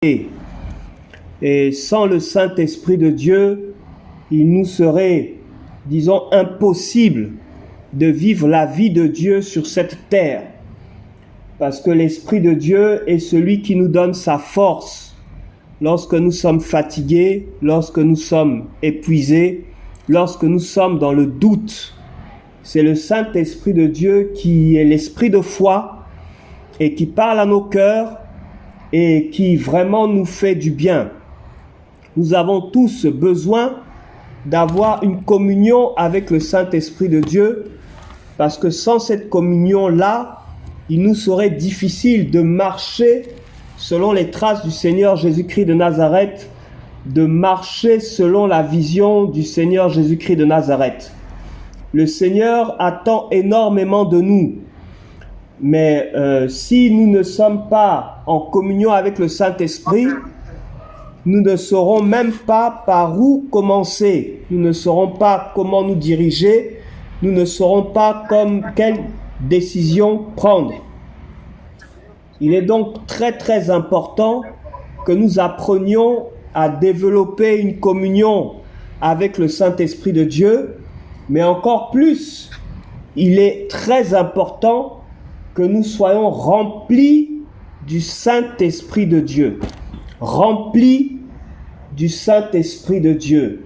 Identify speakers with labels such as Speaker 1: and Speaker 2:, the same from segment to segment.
Speaker 1: Et sans le Saint-Esprit de Dieu, il nous serait, disons, impossible de vivre la vie de Dieu sur cette terre. Parce que l'Esprit de Dieu est celui qui nous donne sa force lorsque nous sommes fatigués, lorsque nous sommes épuisés, lorsque nous sommes dans le doute. C'est le Saint-Esprit de Dieu qui est l'esprit de foi et qui parle à nos cœurs et qui vraiment nous fait du bien. Nous avons tous besoin d'avoir une communion avec le Saint-Esprit de Dieu, parce que sans cette communion-là, il nous serait difficile de marcher selon les traces du Seigneur Jésus-Christ de Nazareth, de marcher selon la vision du Seigneur Jésus-Christ de Nazareth. Le Seigneur attend énormément de nous, mais si nous ne sommes pas en communion avec le Saint-Esprit, nous ne saurons même pas par où commencer, nous ne saurons pas comment nous diriger, nous ne saurons pas quelle décision prendre. Il est donc très important que nous apprenions à développer une communion avec le Saint-Esprit de Dieu, mais encore plus, il est très important que nous soyons remplis du Saint-Esprit de Dieu. Remplis du Saint-Esprit de Dieu.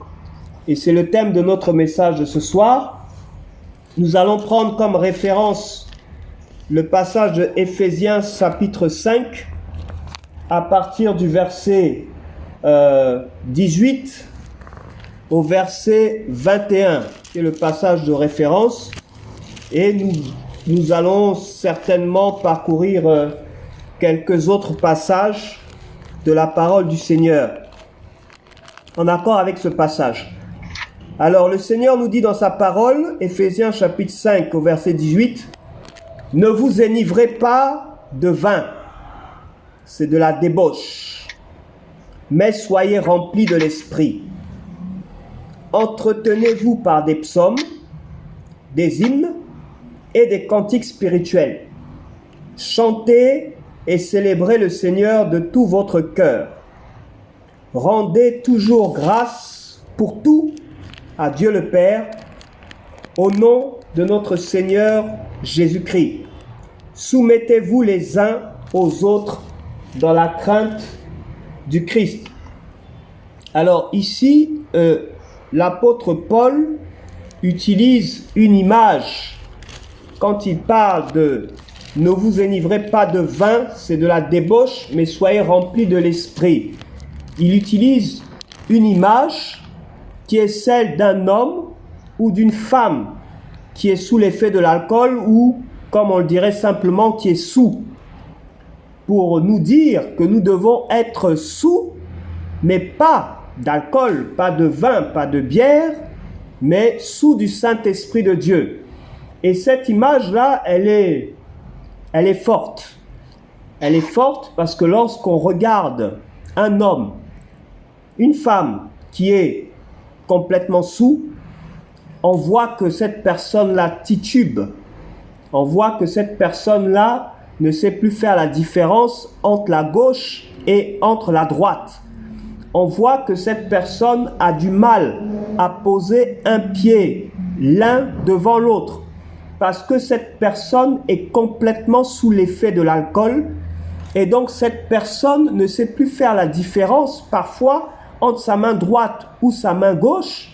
Speaker 1: Et c'est le thème de notre message de ce soir. Nous allons prendre comme référence le passage de Éphésiens chapitre 5 à partir du verset 18 au verset 21, qui est le passage de référence. Et nous allons certainement parcourir quelques autres passages de la parole du Seigneur en accord avec ce passage. Alors le Seigneur nous dit dans sa parole, Éphésiens chapitre 5 au verset 18, « Ne vous enivrez pas de vin, c'est de la débauche, mais soyez remplis de l'esprit. Entretenez-vous par des psaumes, des hymnes et des cantiques spirituels. Chantez et célébrez le Seigneur de tout votre cœur. Rendez toujours grâce pour tout à Dieu le Père, au nom de notre Seigneur Jésus-Christ. Soumettez-vous les uns aux autres dans la crainte du Christ. » Alors ici, l'apôtre Paul utilise une image quand il parle de « Ne vous enivrez pas de vin, c'est de la débauche, mais soyez remplis de l'esprit ». Il utilise une image qui est celle d'un homme ou d'une femme qui est sous l'effet de l'alcool ou, comme on le dirait simplement, qui est sous, pour nous dire que nous devons être sous, mais pas d'alcool, pas de vin, pas de bière, mais sous du Saint-Esprit de Dieu. Et cette image-là, elle est forte. Elle est forte parce que lorsqu'on regarde un homme, une femme qui est complètement sous, on voit que cette personne-là titube. On voit que cette personne-là ne sait plus faire la différence entre la gauche et entre la droite. On voit que cette personne a du mal à poser un pied l'un devant l'autre parce que cette personne est complètement sous l'effet de l'alcool et donc cette personne ne sait plus faire la différence parfois entre sa main droite ou sa main gauche,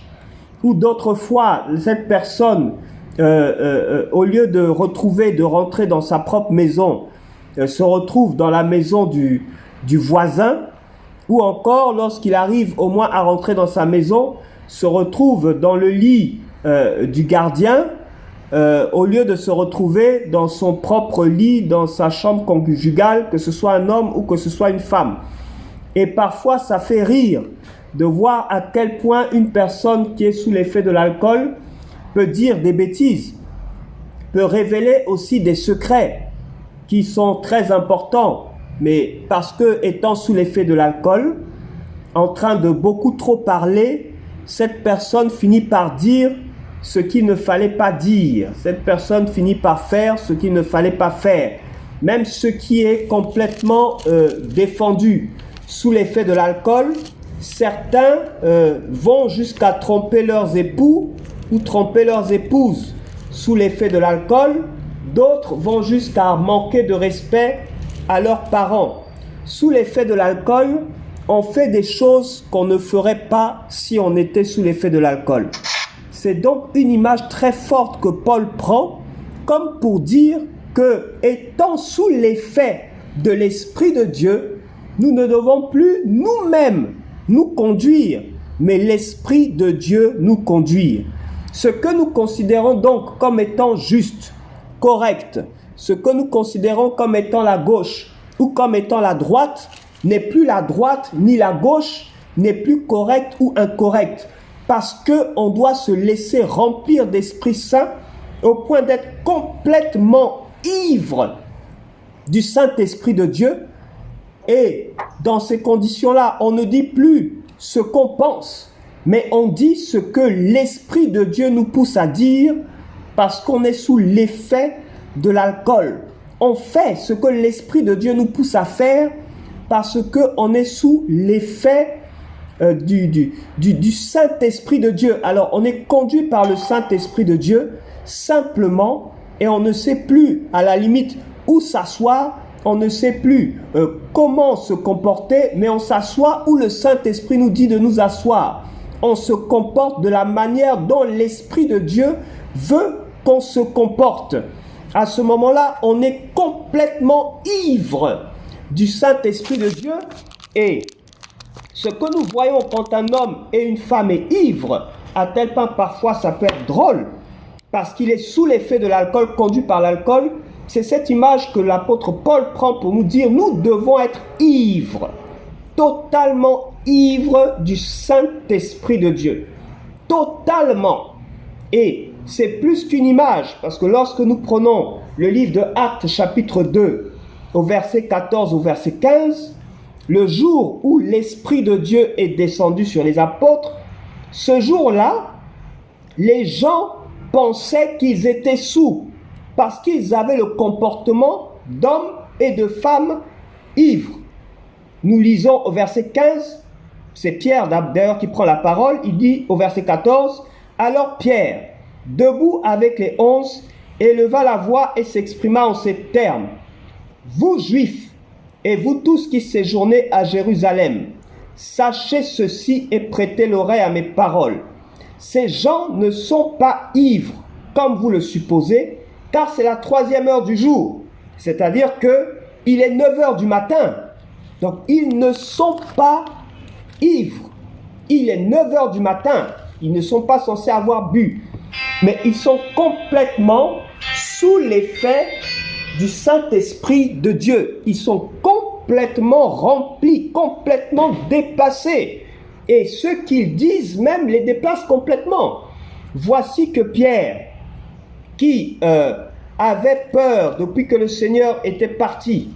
Speaker 1: ou d'autres fois, cette personne, au lieu de rentrer dans sa propre maison, se retrouve dans la maison du voisin, ou encore, lorsqu'il arrive au moins à rentrer dans sa maison, se retrouve dans le lit du gardien, au lieu de se retrouver dans son propre lit, dans sa chambre conjugale, que ce soit un homme ou que ce soit une femme. Et parfois, ça fait rire de voir à quel point une personne qui est sous l'effet de l'alcool peut dire des bêtises, peut révéler aussi des secrets qui sont très importants, mais parce que étant sous l'effet de l'alcool, en train de beaucoup trop parler, cette personne finit par dire ce qu'il ne fallait pas dire. Cette personne finit par faire ce qu'il ne fallait pas faire. Même ce qui est complètement défendu, Sous l'effet de l'alcool, certains vont jusqu'à tromper leurs époux ou tromper leurs épouses. Sous l'effet de l'alcool, d'autres vont jusqu'à manquer de respect à leurs parents. Sous l'effet de l'alcool, on fait des choses qu'on ne ferait pas si on était sous l'effet de l'alcool. C'est donc une image très forte que Paul prend comme pour dire que, étant sous l'effet de l'Esprit de Dieu, nous ne devons plus nous-mêmes nous conduire, mais l'Esprit de Dieu nous conduire. Ce que nous considérons donc comme étant juste, correct, ce que nous considérons comme étant la gauche ou comme étant la droite, n'est plus la droite ni la gauche, n'est plus correct ou incorrect, parce qu'on doit se laisser remplir d'Esprit Saint au point d'être complètement ivre du Saint-Esprit de Dieu. Et dans ces conditions-là, on ne dit plus ce qu'on pense, mais on dit ce que l'Esprit de Dieu nous pousse à dire parce qu'on est sous l'effet de l'alcool. On fait ce que l'Esprit de Dieu nous pousse à faire parce qu'on est sous l'effet du Saint-Esprit de Dieu. Alors, on est conduit par le Saint-Esprit de Dieu simplement et on ne sait plus, à la limite, où s'asseoir. On ne sait plus comment se comporter, mais on s'assoit où le Saint-Esprit nous dit de nous asseoir. On se comporte de la manière dont l'Esprit de Dieu veut qu'on se comporte. À ce moment-là, on est complètement ivre du Saint-Esprit de Dieu. Et ce que nous voyons quand un homme et une femme est ivre, à tel point parfois ça peut être drôle, parce qu'il est sous l'effet de l'alcool, conduit par l'alcool. C'est cette image que l'apôtre Paul prend pour nous dire, nous devons être ivres, totalement ivres du Saint-Esprit de Dieu. Totalement. Et c'est plus qu'une image, parce que lorsque nous prenons le livre de Actes chapitre 2, au verset 14 au verset 15, le jour où l'Esprit de Dieu est descendu sur les apôtres, ce jour-là, les gens pensaient qu'ils étaient sous, parce qu'ils avaient le comportement d'hommes et de femmes ivres. Nous lisons au verset 15, c'est Pierre d'ailleurs qui prend la parole, il dit au verset 14, « Alors Pierre, debout avec les 11, éleva la voix et s'exprima en ces termes. Vous Juifs, et vous tous qui séjournez à Jérusalem, sachez ceci et prêtez l'oreille à mes paroles. Ces gens ne sont pas ivres, comme vous le supposez, car c'est la 3e heure du jour, c'est-à-dire qu'il est 9 heures du matin. Donc, ils ne sont pas ivres. Il est 9 heures du matin. Ils ne sont pas censés avoir bu. Mais ils sont complètement sous l'effet du Saint-Esprit de Dieu. Ils sont complètement remplis, complètement dépassés. Et ce qu'ils disent même les dépasse complètement. Voici que Pierre, qui avait peur depuis que le Seigneur était parti.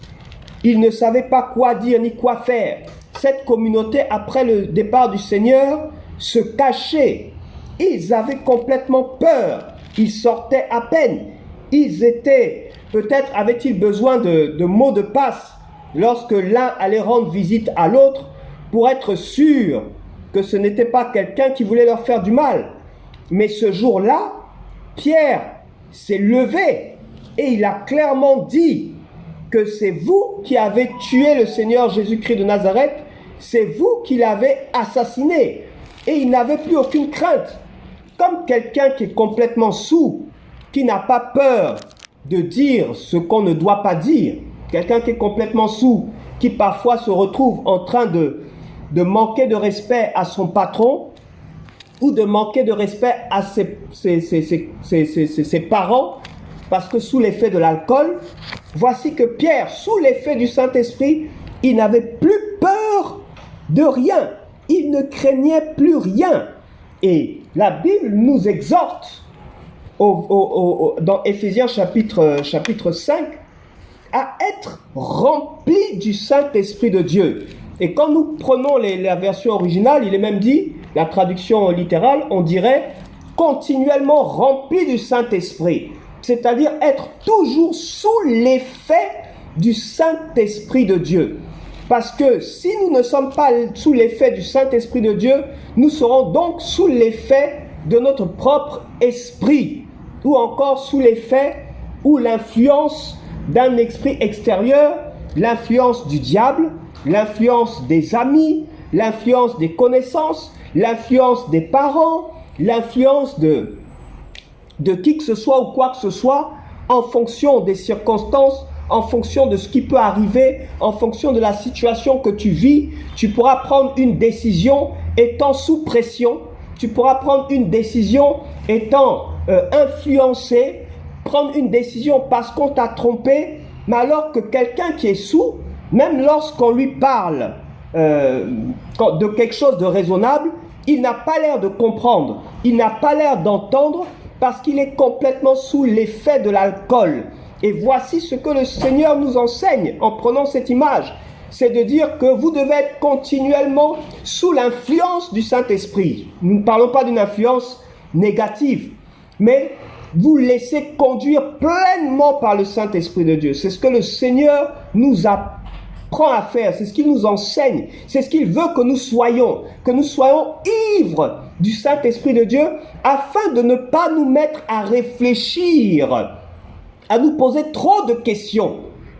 Speaker 1: Il ne savait pas quoi dire ni quoi faire. Cette communauté, après le départ du Seigneur, se cachait. Ils avaient complètement peur. Ils sortaient à peine. Ils étaient, peut-être avaient-ils besoin de mots de passe lorsque l'un allait rendre visite à l'autre pour être sûr que ce n'était pas quelqu'un qui voulait leur faire du mal. Mais ce jour-là, Pierre s'est levé et il a clairement dit que c'est vous qui avez tué le Seigneur Jésus-Christ de Nazareth, c'est vous qui l'avez assassiné. Et il n'avait plus aucune crainte. Comme quelqu'un qui est complètement saoul, qui n'a pas peur de dire ce qu'on ne doit pas dire, quelqu'un qui est complètement saoul, qui parfois se retrouve en train de manquer de respect à son patron, ou de manquer de respect à ses parents, parce que sous l'effet de l'alcool, voici que Pierre, sous l'effet du Saint-Esprit, il n'avait plus peur de rien. Il ne craignait plus rien. Et la Bible nous exhorte, dans Éphésiens chapitre 5, à être remplis du Saint-Esprit de Dieu. Et quand nous prenons la version originale, il est même dit, la traduction littérale, on dirait continuellement rempli du Saint-Esprit. C'est-à-dire être toujours sous l'effet du Saint-Esprit de Dieu. Parce que si nous ne sommes pas sous l'effet du Saint-Esprit de Dieu, nous serons donc sous l'effet de notre propre esprit, ou encore sous l'effet ou l'influence d'un esprit extérieur, l'influence du diable, l'influence des amis, l'influence des connaissances, l'influence des parents, l'influence de qui que ce soit ou quoi que ce soit, en fonction des circonstances, en fonction de ce qui peut arriver, en fonction de la situation que tu vis. Tu pourras prendre une décision étant sous pression, tu pourras prendre une décision étant influencé, prendre une décision parce qu'on t'a trompé, mais alors que quelqu'un qui est sous, même lorsqu'on lui parle de quelque chose de raisonnable, il n'a pas l'air de comprendre, il n'a pas l'air d'entendre parce qu'il est complètement sous l'effet de l'alcool. Et voici ce que le Seigneur nous enseigne en prenant cette image. C'est de dire que vous devez être continuellement sous l'influence du Saint-Esprit. Nous ne parlons pas d'une influence négative, mais vous laissez conduire pleinement par le Saint-Esprit de Dieu. C'est ce que le Seigneur nous apprend à faire, c'est ce qu'il nous enseigne, c'est ce qu'il veut que nous soyons ivres du Saint-Esprit de Dieu, afin de ne pas nous mettre à réfléchir, à nous poser trop de questions.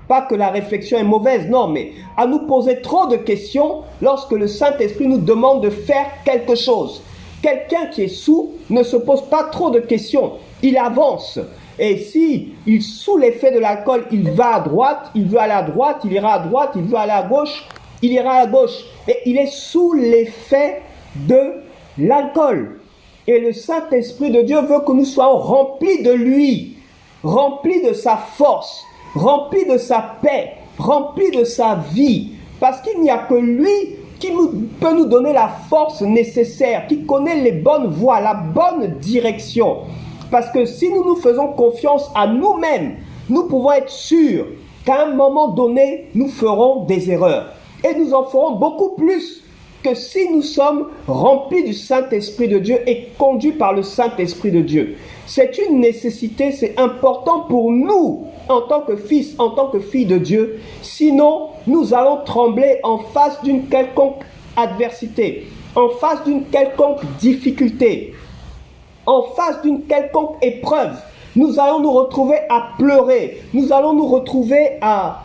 Speaker 1: Pas que la réflexion est mauvaise, non, mais à nous poser trop de questions lorsque le Saint-Esprit nous demande de faire quelque chose. Quelqu'un qui est sous ne se pose pas trop de questions, il avance. Et si il sous l'effet de l'alcool, il va à droite, il veut aller à droite, il ira à droite, il veut aller à gauche, il ira à gauche. Et il est sous l'effet de l'alcool. Et le Saint-Esprit de Dieu veut que nous soyons remplis de lui, remplis de sa force, remplis de sa paix, remplis de sa vie. Parce qu'il n'y a que lui qui peut nous donner la force nécessaire, qui connaît les bonnes voies, la bonne direction. Parce que si nous nous faisons confiance à nous-mêmes, nous pouvons être sûrs qu'à un moment donné, nous ferons des erreurs. Et nous en ferons beaucoup plus que si nous sommes remplis du Saint-Esprit de Dieu et conduits par le Saint-Esprit de Dieu. C'est une nécessité, c'est important pour nous, en tant que fils, en tant que filles de Dieu. Sinon, nous allons trembler en face d'une quelconque adversité, en face d'une quelconque difficulté, en face d'une quelconque épreuve. Nous allons nous retrouver à pleurer, nous allons nous retrouver à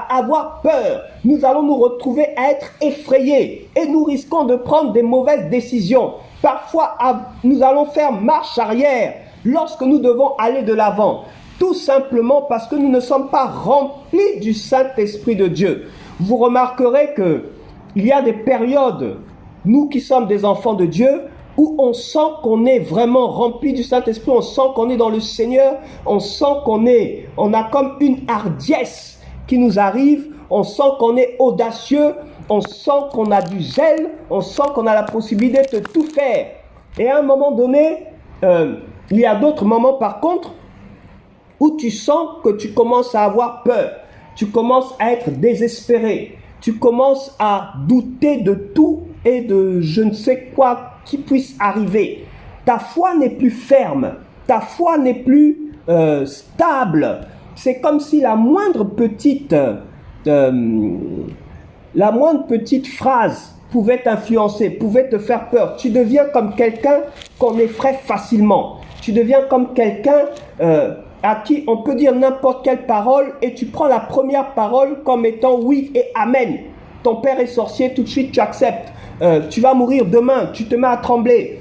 Speaker 1: avoir peur, nous allons nous retrouver à être effrayés et nous risquons de prendre des mauvaises décisions. Parfois, nous allons faire marche arrière lorsque nous devons aller de l'avant, tout simplement parce que nous ne sommes pas remplis du Saint-Esprit de Dieu. Vous remarquerez qu'il y a des périodes, nous qui sommes des enfants de Dieu, où on sent qu'on est vraiment rempli du Saint-Esprit, on sent qu'on est dans le Seigneur, on sent on a comme une hardiesse qui nous arrive, on sent qu'on est audacieux, on sent qu'on a du zèle, on sent qu'on a la possibilité de tout faire. Et à un moment donné, il y a d'autres moments par contre, où tu sens que tu commences à avoir peur, tu commences à être désespéré, tu commences à douter de tout et de je ne sais quoi qui puisse arriver. Ta foi n'est plus ferme, ta foi n'est plus stable. C'est comme si la moindre petite phrase pouvait t'influencer, pouvait te faire peur. Tu deviens comme quelqu'un qu'on effraie facilement. Tu deviens comme quelqu'un à qui on peut dire n'importe quelle parole et tu prends la première parole comme étant oui et amen. Ton père est sorcier, tout de suite tu acceptes. Tu vas mourir demain, tu te mets à trembler.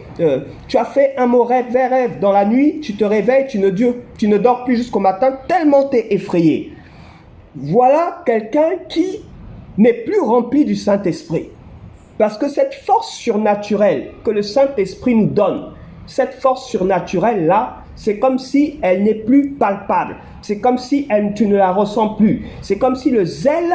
Speaker 1: Tu as fait un mauvais rêve dans la nuit, tu te réveilles, tu ne dors plus jusqu'au matin tellement tu es effrayé. Voilà quelqu'un qui n'est plus rempli du Saint-Esprit. Parce que cette force surnaturelle que le Saint-Esprit nous donne, cette force surnaturelle-là, c'est comme si elle n'est plus palpable. C'est comme si tu ne la ressens plus. C'est comme si le zèle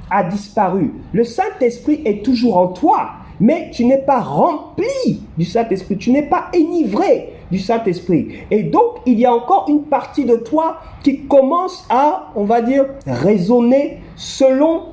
Speaker 1: a disparu. Le Saint-Esprit est toujours en toi, mais tu n'es pas rempli du Saint-Esprit. Tu n'es pas enivré du Saint-Esprit. Et donc, il y a encore une partie de toi qui commence à, on va dire, raisonner selon,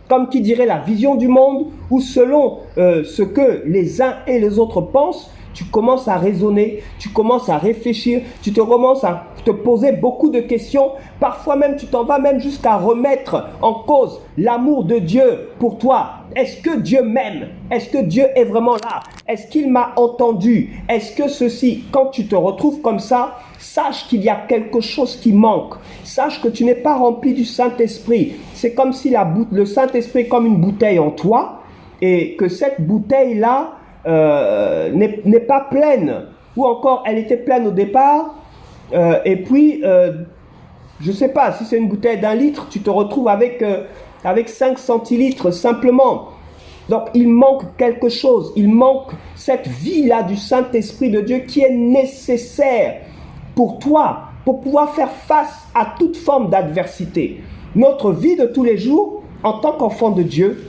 Speaker 1: comme qui dirait, la vision du monde, ou selon ce que les uns et les autres pensent. tu commences à raisonner, tu commences à réfléchir, tu te commences à te poser beaucoup de questions. Parfois même, tu t'en vas même jusqu'à remettre en cause l'amour de Dieu pour toi. Est-ce que Dieu m'aime? Est-ce que Dieu est vraiment là? Est-ce qu'il m'a entendu? Est-ce que ceci, quand tu te retrouves comme ça, sache qu'il y a quelque chose qui manque. Sache que tu n'es pas rempli du Saint-Esprit. C'est comme si le Saint-Esprit est comme une bouteille en toi et que cette bouteille-là n'est pas pleine. Ou encore, elle était pleine au départ et puis, je ne sais pas, si c'est une bouteille d'1 litre, tu te retrouves avec 5 centilitres simplement. Donc, il manque quelque chose. Il manque cette vie-là du Saint-Esprit de Dieu qui est nécessaire pour toi, pour pouvoir faire face à toute forme d'adversité. Notre vie de tous les jours, en tant qu'enfant de Dieu,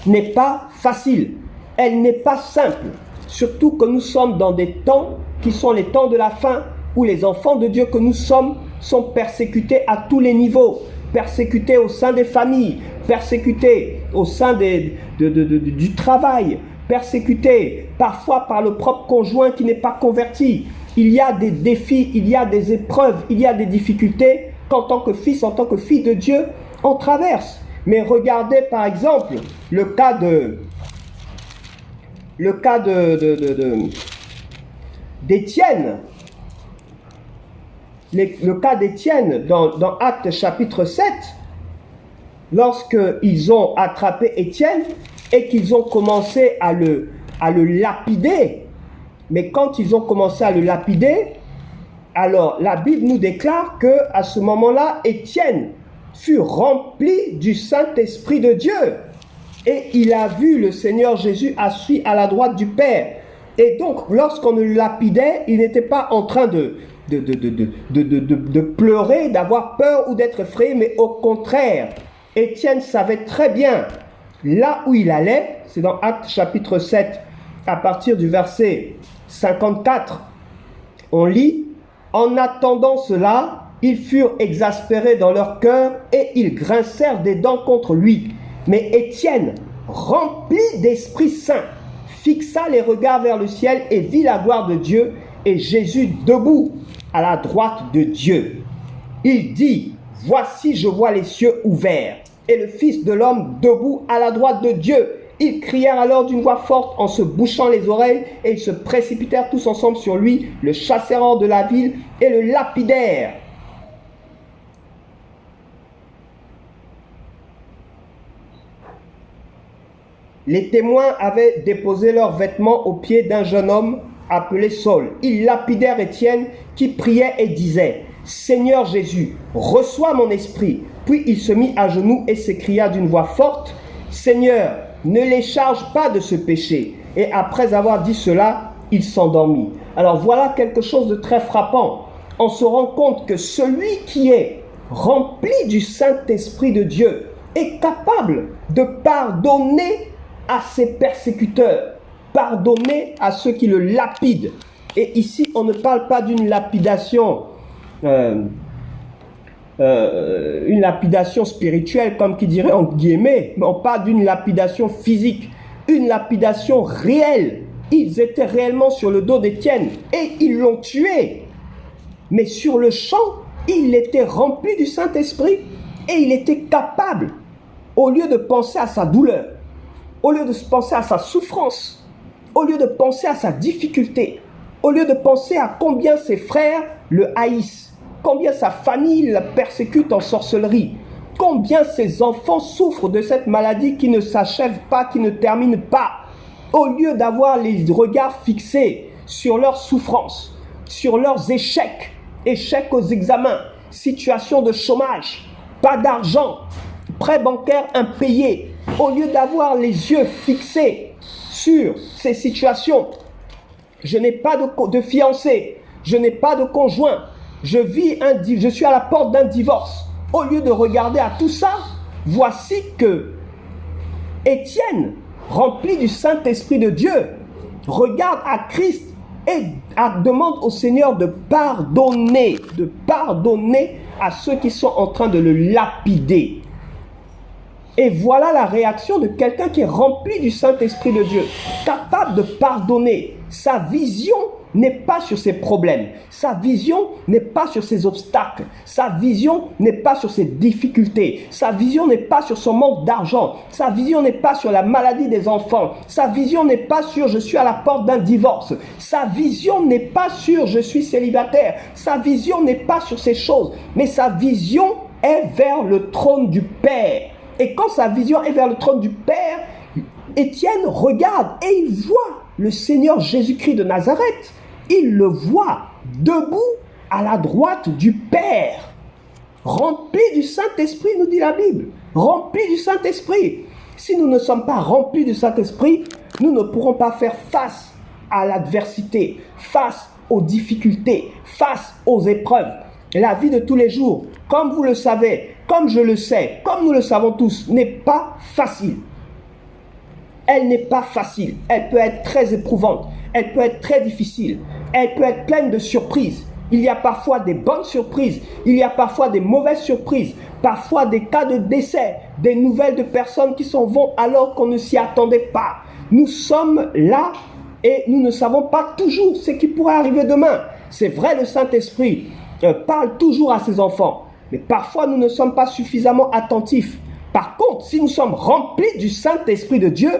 Speaker 1: n'est pas facile. Elle n'est pas simple. Surtout que nous sommes dans des temps qui sont les temps de la fin, où les enfants de Dieu que nous sommes sont persécutés à tous les niveaux. Persécutés au sein des familles, persécutés au sein du travail, persécutés parfois par le propre conjoint qui n'est pas converti. Il y a des défis, il y a des épreuves, il y a des difficultés qu'en tant que fils, en tant que fille de Dieu, on traverse. Mais regardez par exemple le cas d'Étienne. Le cas d'Étienne dans Actes chapitre 7, lorsqu'ils ont attrapé Étienne et qu'ils ont commencé à le lapider. Mais quand ils ont commencé à le lapider, alors la Bible nous déclare qu'à ce moment-là, Étienne fut rempli du Saint-Esprit de Dieu. Et il a vu le Seigneur Jésus assis à la droite du Père. Et donc, lorsqu'on le lapidait, il n'était pas en train de pleurer, d'avoir peur ou d'être effrayé, mais au contraire, Étienne savait très bien là où il allait. C'est dans Actes chapitre 7, à partir du verset 54, on lit: en attendant cela, ils furent exaspérés dans leur cœur et ils grincèrent des dents contre lui. Mais Étienne, rempli d'Esprit Saint, fixa les regards vers le ciel et vit la gloire de Dieu et Jésus debout à la droite de Dieu. Il dit: voici, je vois les cieux ouverts et le Fils de l'homme debout à la droite de Dieu. Ils crièrent alors d'une voix forte en se bouchant les oreilles et ils se précipitèrent tous ensemble sur lui, le chassèrent hors de la ville et le lapidèrent. Les témoins avaient déposé leurs vêtements aux pieds d'un jeune homme appelé Saul. Ils lapidèrent Étienne qui priait et disait: Seigneur Jésus, reçois mon esprit. Puis il se mit à genoux et s'écria d'une voix forte: Seigneur, ne les charge pas de ce péché. Et après avoir dit cela, il s'endormit. Alors voilà quelque chose de très frappant. On se rend compte que celui qui est rempli du Saint-Esprit de Dieu est capable de pardonner à ses persécuteurs, pardonner à ceux qui le lapident. Et ici, on ne parle pas d'une lapidation spirituelle, comme qui dirait en guillemets, mais on parle d'une lapidation physique, une lapidation réelle. Ils étaient réellement sur le dos d'Étienne et ils l'ont tué. Mais sur le champ, il était rempli du Saint-Esprit et il était capable, au lieu de penser à sa douleur, au lieu de penser à sa souffrance, au lieu de penser à sa difficulté, au lieu de penser à combien ses frères le haïssent, combien sa famille le persécute en sorcellerie, combien ses enfants souffrent de cette maladie qui ne s'achève pas, qui ne termine pas, au lieu d'avoir les regards fixés sur leurs souffrances, sur leurs échecs, échecs aux examens, situation de chômage, pas d'argent, prêt bancaire impayé, au lieu d'avoir les yeux fixés sur ces situations, je n'ai pas de fiancé, je n'ai pas de conjoint, je suis à la porte d'un divorce. Au lieu de regarder à tout ça, voici que Étienne, rempli du Saint-Esprit de Dieu, regarde à Christ et demande au Seigneur de pardonner à ceux qui sont en train de le lapider. Et voilà la réaction de quelqu'un qui est rempli du Saint-Esprit de Dieu, capable de pardonner. Sa vision n'est pas sur ses problèmes, sa vision n'est pas sur ses obstacles, sa vision n'est pas sur ses difficultés, sa vision n'est pas sur son manque d'argent, sa vision n'est pas sur la maladie des enfants, sa vision n'est pas sur je suis à la porte d'un divorce, sa vision n'est pas sur je suis célibataire, sa vision n'est pas sur ces choses, mais sa vision est vers le trône du Père. Et quand sa vision est vers le trône du Père, Étienne regarde et il voit le Seigneur Jésus-Christ de Nazareth. Il le voit debout à la droite du Père, rempli du Saint-Esprit, nous dit la Bible, rempli du Saint-Esprit. Si nous ne sommes pas remplis du Saint-Esprit, nous ne pourrons pas faire face à l'adversité, face aux difficultés, face aux épreuves. La vie de tous les jours, comme vous le savez, comme je le sais, comme nous le savons tous, n'est pas facile. Elle n'est pas facile. Elle peut être très éprouvante. Elle peut être très difficile. Elle peut être pleine de surprises. Il y a parfois des bonnes surprises. Il y a parfois des mauvaises surprises. Parfois des cas de décès. Des nouvelles de personnes qui s'en vont alors qu'on ne s'y attendait pas. Nous sommes là et nous ne savons pas toujours ce qui pourrait arriver demain. C'est vrai, le Saint-Esprit parle toujours à ses enfants. Mais parfois, nous ne sommes pas suffisamment attentifs. Par contre, si nous sommes remplis du Saint-Esprit de Dieu,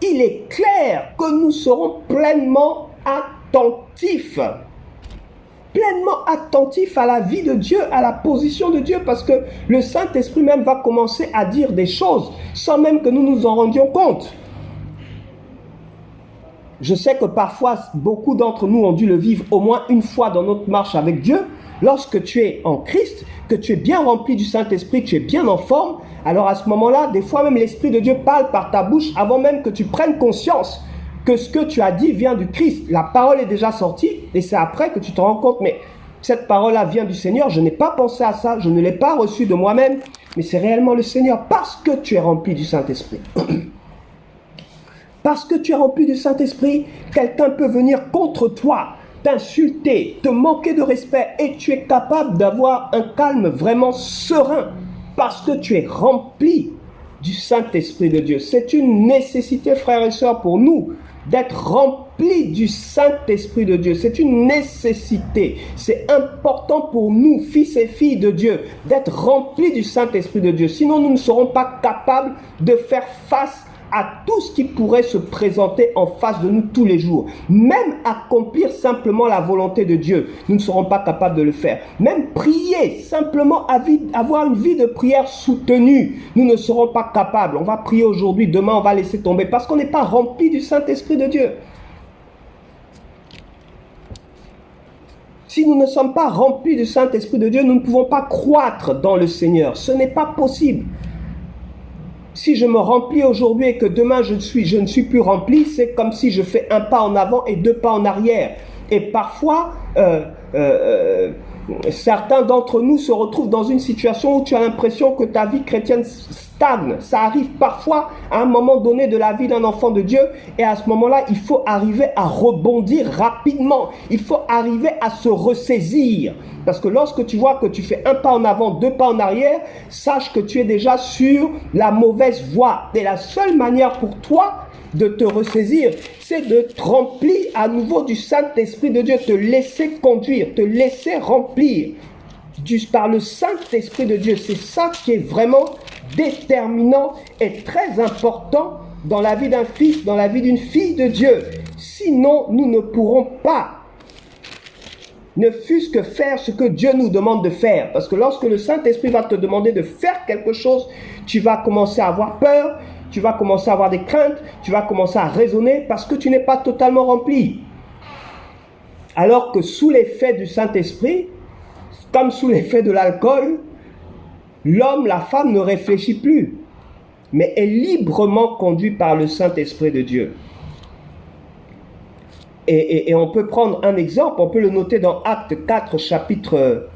Speaker 1: il est clair que nous serons pleinement attentifs. Pleinement attentifs à la vie de Dieu, à la position de Dieu, parce que le Saint-Esprit même va commencer à dire des choses sans même que nous nous en rendions compte. Je sais que parfois, beaucoup d'entre nous ont dû le vivre au moins une fois dans notre marche avec Dieu. Lorsque tu es en Christ, que tu es bien rempli du Saint-Esprit, que tu es bien en forme, alors à ce moment-là, des fois même l'Esprit de Dieu parle par ta bouche avant même que tu prennes conscience que ce que tu as dit vient du Christ. La parole est déjà sortie et c'est après que tu te rends compte, mais cette parole-là vient du Seigneur, je n'ai pas pensé à ça, je ne l'ai pas reçue de moi-même, mais c'est réellement le Seigneur parce que tu es rempli du Saint-Esprit. Parce que tu es rempli du Saint-Esprit, quelqu'un peut venir contre toi, t'insulter, te manquer de respect et tu es capable d'avoir un calme vraiment serein parce que tu es rempli du Saint-Esprit de Dieu. C'est une nécessité, frères et sœurs, pour nous d'être remplis du Saint-Esprit de Dieu. C'est une nécessité. C'est important pour nous, fils et filles de Dieu, d'être remplis du Saint-Esprit de Dieu. Sinon, nous ne serons pas capables de faire face à tout ce qui pourrait se présenter en face de nous tous les jours. Même accomplir simplement la volonté de Dieu, nous ne serons pas capables de le faire. Même prier, simplement avoir une vie de prière soutenue, nous ne serons pas capables. On va prier aujourd'hui, demain on va laisser tomber parce qu'on n'est pas rempli du Saint-Esprit de Dieu. Si nous ne sommes pas remplis du Saint-Esprit de Dieu, nous ne pouvons pas croître dans le Seigneur. Ce n'est pas possible. Si je me remplis aujourd'hui et que demain je ne suis plus rempli, c'est comme si je fais un pas en avant et deux pas en arrière. Et parfois, certains d'entre nous se retrouvent dans une situation où tu as l'impression que ta vie chrétienne stagne. Ça arrive parfois à un moment donné de la vie d'un enfant de Dieu et à ce moment-là, il faut arriver à rebondir rapidement. Il faut arriver à se ressaisir. Parce que lorsque tu vois que tu fais un pas en avant, deux pas en arrière, sache que tu es déjà sur la mauvaise voie. Et la seule manière pour toi de te ressaisir, c'est de te remplir à nouveau du Saint-Esprit de Dieu, te laisser conduire, te laisser remplir par le Saint-Esprit de Dieu. C'est ça qui est vraiment déterminant et très important dans la vie d'un fils, dans la vie d'une fille de Dieu. Sinon, nous ne pourrons pas ne fût-ce que faire ce que Dieu nous demande de faire. Parce que lorsque le Saint-Esprit va te demander de faire quelque chose, tu vas commencer à avoir peur, tu vas commencer à avoir des craintes, tu vas commencer à raisonner parce que tu n'es pas totalement rempli. Alors que sous l'effet du Saint-Esprit, comme sous l'effet de l'alcool, l'homme, la femme ne réfléchit plus, mais est librement conduit par le Saint-Esprit de Dieu. Et on peut prendre un exemple, on peut le noter dans Acte 4, chapitre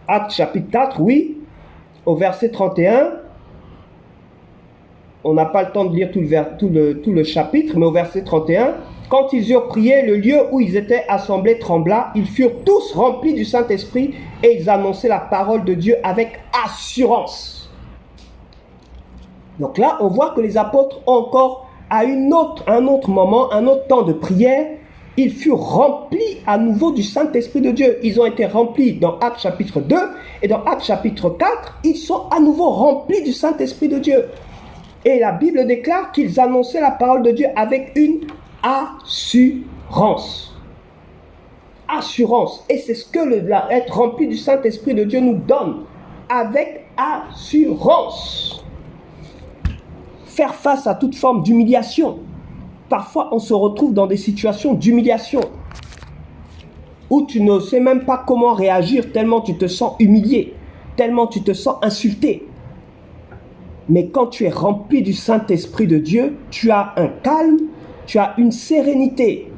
Speaker 1: Acte chapitre 4, oui, au verset 31. On n'a pas le temps de lire tout le chapitre, mais au verset 31, Quand ils eurent prié, le lieu où ils étaient assemblés trembla. Ils furent tous remplis du Saint-Esprit et ils annonçaient la parole de Dieu avec assurance. Donc là, on voit que les apôtres ont encore, à un autre moment, un autre temps de prière, ils furent remplis à nouveau du Saint-Esprit de Dieu. Ils ont été remplis dans Actes chapitre 2 et dans Actes chapitre 4, ils sont à nouveau remplis du Saint-Esprit de Dieu. Et la Bible déclare qu'ils annonçaient la parole de Dieu avec une assurance. Assurance. Et c'est ce que être rempli du Saint-Esprit de Dieu nous donne. Avec assurance. Faire face à toute forme d'humiliation. Parfois, on se retrouve dans des situations d'humiliation où tu ne sais même pas comment réagir tellement tu te sens humilié, tellement tu te sens insulté. Mais quand tu es rempli du Saint-Esprit de Dieu, tu as un calme, tu as une sérénité.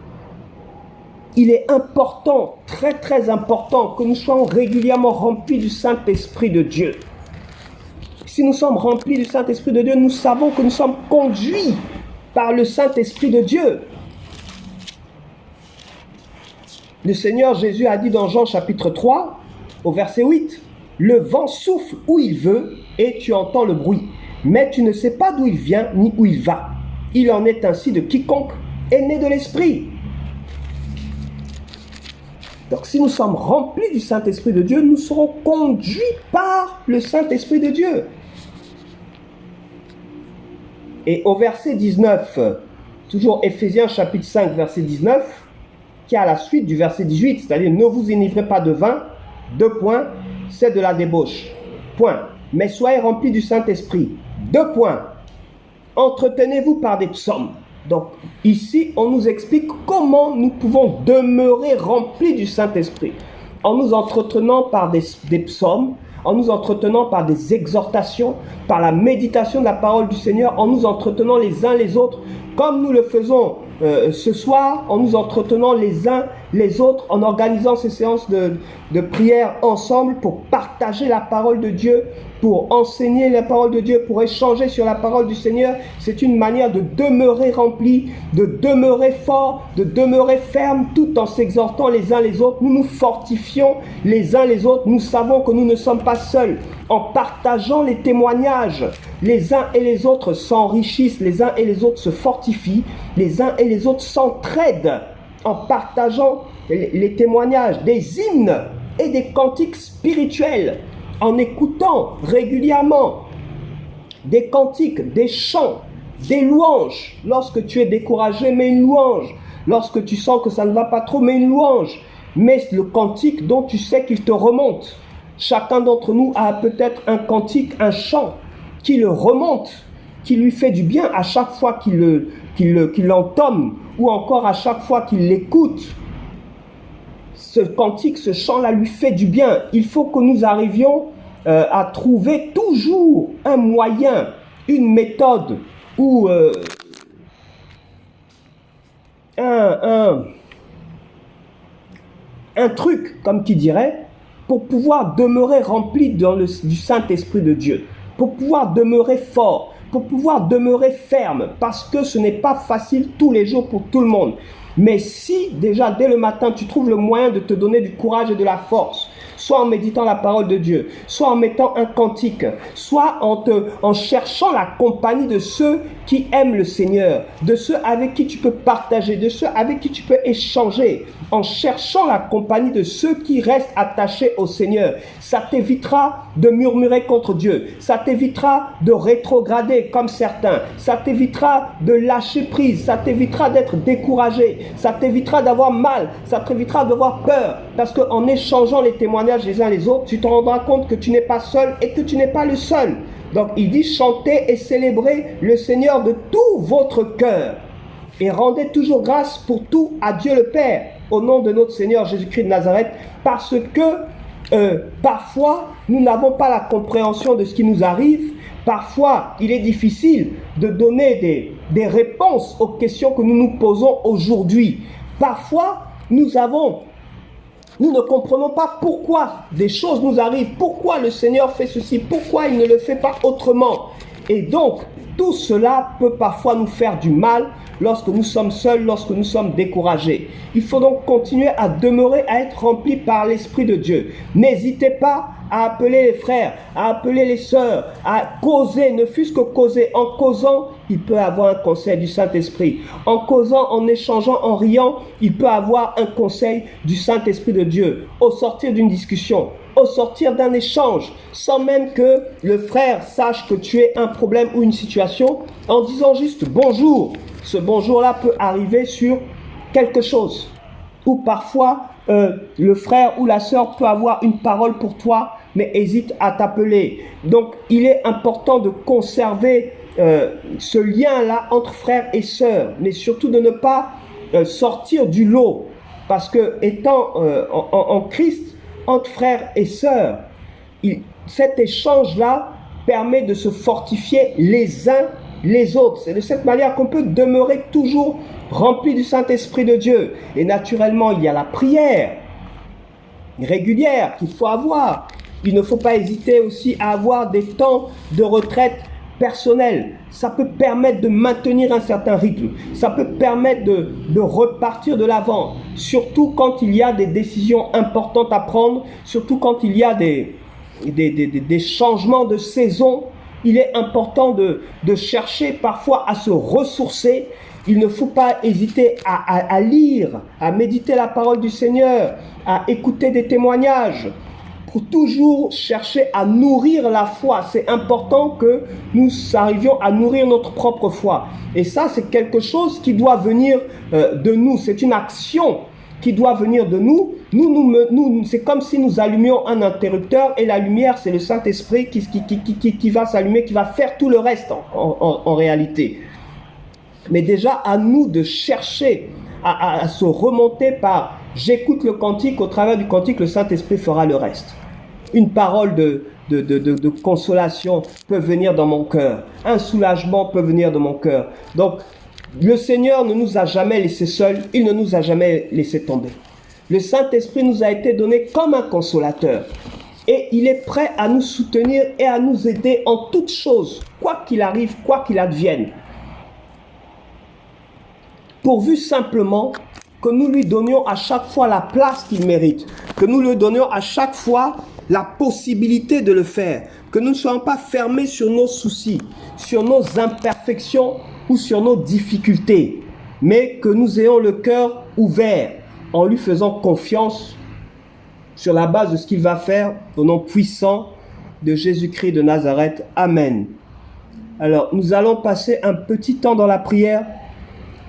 Speaker 1: Il est important, très très important, que nous soyons régulièrement remplis du Saint-Esprit de Dieu. Si nous sommes remplis du Saint-Esprit de Dieu, nous savons que nous sommes conduits par le Saint-Esprit de Dieu. Le Seigneur Jésus a dit dans Jean chapitre 3, au verset 8, « Le vent souffle où il veut et tu entends le bruit, mais tu ne sais pas d'où il vient ni où il va. Il en est ainsi de quiconque est né de l'Esprit. » Donc si nous sommes remplis du Saint-Esprit de Dieu, nous serons conduits par le Saint-Esprit de Dieu. Et au verset 19, toujours Éphésiens chapitre 5, verset 19, qui est à la suite du verset 18, c'est-à-dire « Ne vous enivrez pas de vin, 2 points, c'est de la débauche, point. Mais soyez remplis du Saint-Esprit, 2 points. Entretenez-vous par des psaumes. » Donc ici, on nous explique comment nous pouvons demeurer remplis du Saint-Esprit. En nous entretenant par des psaumes, en nous entretenant par des exhortations, par la méditation de la parole du Seigneur, en nous entretenant les uns les autres, comme nous le faisons ce soir, en nous entretenant les uns les autres, en organisant ces séances de prière ensemble pour partager la parole de Dieu, pour enseigner la parole de Dieu, pour échanger sur la parole du Seigneur. C'est une manière de demeurer rempli, de demeurer fort, de demeurer ferme, tout en s'exhortant les uns les autres. Nous nous fortifions les uns les autres. Nous savons que nous ne sommes pas seuls. En partageant les témoignages, les uns et les autres s'enrichissent, les uns et les autres se fortifient, les uns et les autres s'entraident en partageant les témoignages, des hymnes et des cantiques spirituels, en écoutant régulièrement des cantiques, des chants, des louanges. Lorsque tu es découragé, mets une louange. Lorsque tu sens que ça ne va pas trop, mets une louange. Mets le cantique dont tu sais qu'il te remonte. Chacun d'entre nous a peut-être un cantique, un chant qui le remonte, qui lui fait du bien à chaque fois qu'il l'entame ou encore à chaque fois qu'il l'écoute. Ce cantique, ce chant-là lui fait du bien. Il faut que nous arrivions à trouver toujours un moyen, une méthode ou un truc, comme qui dirait, pour pouvoir demeurer rempli du Saint-Esprit de Dieu, pour pouvoir demeurer fort, pour pouvoir demeurer ferme, parce que ce n'est pas facile tous les jours pour tout le monde. Mais si déjà dès le matin tu trouves le moyen de te donner du courage et de la force, soit en méditant la parole de Dieu, soit en mettant un cantique, soit en cherchant la compagnie de ceux qui aiment le Seigneur, de ceux avec qui tu peux partager, de ceux avec qui tu peux échanger, en cherchant la compagnie de ceux qui restent attachés au Seigneur. Ça t'évitera de murmurer contre Dieu, ça t'évitera de rétrograder comme certains, ça t'évitera de lâcher prise, ça t'évitera d'être découragé, ça t'évitera d'avoir mal, ça t'évitera d'avoir peur, parce qu'en échangeant les témoignages les uns les autres, tu te rendras compte que tu n'es pas seul et que tu n'es pas le seul. Donc il dit chantez et célébrez le Seigneur de tout votre cœur et rendez toujours grâce pour tout à Dieu le Père au nom de notre Seigneur Jésus-Christ de Nazareth, parce que parfois nous n'avons pas la compréhension de ce qui nous arrive. Parfois il est difficile de donner des réponses aux questions que nous nous posons aujourd'hui. Parfois nous ne comprenons pas pourquoi des choses nous arrivent, pourquoi le Seigneur fait ceci, pourquoi il ne le fait pas autrement. Et donc, tout cela peut parfois nous faire du mal lorsque nous sommes seuls, lorsque nous sommes découragés. Il faut donc continuer à demeurer, à être rempli par l'Esprit de Dieu. N'hésitez pas à appeler les frères, à appeler les sœurs, à causer, ne fût-ce que causer. En causant, il peut avoir un conseil du Saint-Esprit. En causant, en échangeant, en riant, il peut avoir un conseil du Saint-Esprit de Dieu. Au sortir d'une discussion, au sortir d'un échange, sans même que le frère sache que tu es un problème ou une situation, en disant juste bonjour. Ce bonjour-là peut arriver sur quelque chose. Ou parfois, le frère ou la sœur peut avoir une parole pour toi, mais hésite à t'appeler. Donc, il est important de conserver ce lien-là entre frères et sœurs, mais surtout de ne pas sortir du lot. Parce que étant en Christ, entre frères et sœurs, cet échange-là permet de se fortifier les uns les autres. C'est de cette manière qu'on peut demeurer toujours rempli du Saint-Esprit de Dieu. Et naturellement, il y a la prière régulière qu'il faut avoir. Il ne faut pas hésiter aussi à avoir des temps de retraite personnelle. Ça peut permettre de maintenir un certain rythme. Ça peut permettre de repartir de l'avant. Surtout quand il y a des décisions importantes à prendre. Surtout quand il y a des changements de saison. Il est important de chercher parfois à se ressourcer. Il ne faut pas hésiter à lire, à méditer la parole du Seigneur, à écouter des témoignages, pour toujours chercher à nourrir la foi. C'est important que nous arrivions à nourrir notre propre foi. Et ça, c'est quelque chose qui doit venir de nous. C'est une action qui doit venir de nous. Nous, c'est comme si nous allumions un interrupteur et la lumière, c'est le Saint-Esprit qui va s'allumer, qui va faire tout le reste en réalité. Mais déjà, à nous de chercher à se remonter par « j'écoute le cantique, au travers du cantique, le Saint-Esprit fera le reste ». Une parole de consolation peut venir dans mon cœur. Un soulagement peut venir dans mon cœur. Donc, le Seigneur ne nous a jamais laissés seuls. Il ne nous a jamais laissés tomber. Le Saint-Esprit nous a été donné comme un consolateur. Et il est prêt à nous soutenir et à nous aider en toutes choses, quoi qu'il arrive, quoi qu'il advienne. Pourvu simplement que nous lui donnions à chaque fois la place qu'il mérite, que nous lui donnions à chaque fois la possibilité de le faire, que nous ne soyons pas fermés sur nos soucis, sur nos imperfections ou sur nos difficultés, mais que nous ayons le cœur ouvert en lui faisant confiance sur la base de ce qu'il va faire au nom puissant de Jésus-Christ de Nazareth. Amen. Alors, nous allons passer un petit temps dans la prière.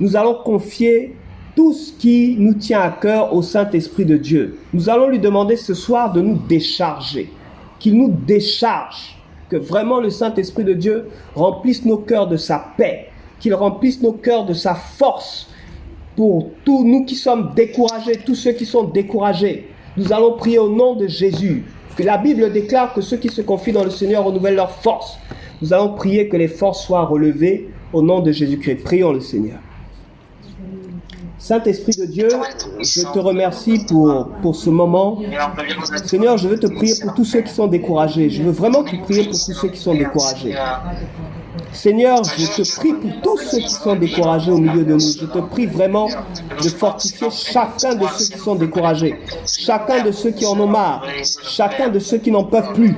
Speaker 1: Nous allons confier tout ce qui nous tient à cœur au Saint-Esprit de Dieu. Nous allons lui demander ce soir de nous décharger, qu'il nous décharge, que vraiment le Saint-Esprit de Dieu remplisse nos cœurs de sa paix, qu'il remplisse nos cœurs de sa force. Pour tous nous qui sommes découragés, tous ceux qui sont découragés, nous allons prier au nom de Jésus. Que la Bible déclare que ceux qui se confient dans le Seigneur renouvellent leur force. Nous allons prier que les forces soient relevées au nom de Jésus-Christ. Prions le Seigneur. Saint-Esprit de Dieu, je te remercie pour ce moment. Seigneur, je veux te prier pour tous ceux qui sont découragés. Je veux vraiment te prier pour tous ceux qui sont découragés. Seigneur, je te prie pour tous ceux qui sont découragés au milieu de nous. Je te prie vraiment de fortifier chacun de ceux qui sont découragés, chacun de ceux qui en ont marre, chacun de ceux qui n'en peuvent plus,